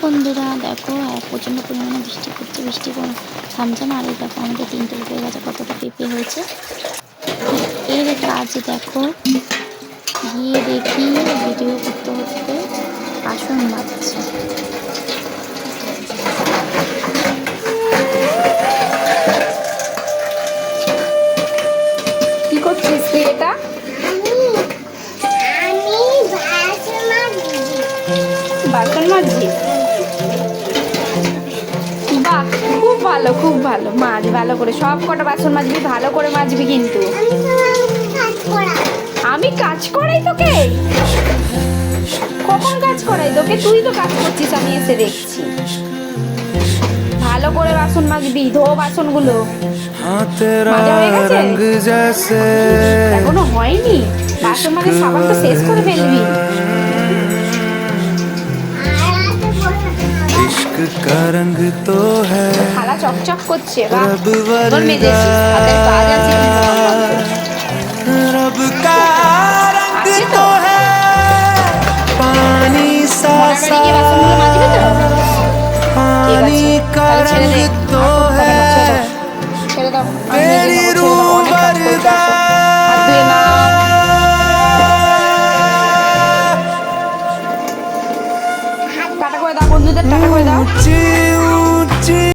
বন্ধুরা দেখো প্রচণ্ড পরিমাণে বৃষ্টি পড়ছে, বৃষ্টি থামছে না। আর এই দেখো আমাদের 3টে পেঁপে গাছে কতটা পেঁপে হয়েছে। এর কাজ দেখো, গিয়ে দেখি ভিডিও করতে করতে বাসন মাজছে। কি করছিস তুই এটা? বাসন মাজছিস? বাহ, খুব ভালো খুব ভালো। মাছ ভালো করে, সব কটা বাসন মাজবি, ভালো করে মাজবি কিন্তু। আমি কাজ করাই তোকে? কখন কাজ করাই তোকে? তুই তো কাজ করছিস, আমি এসে দেখছি। ভালো করে বাসন মাজবি, ধো বাসনগুলো। মাজা হয়ে গেছে? এখনো হয়নি? বাসন মাজা সাবান তো শেষ করে ফেলবি। থালা চকচক করছে, বাহ, তোর মেজেছিস, হাতের কাজ আছে আছে তো। মোটামুটি গিয়ে বাসনগুলো মাজবি তো? ঠিক আছে, তাহলে ছেড়ে দে।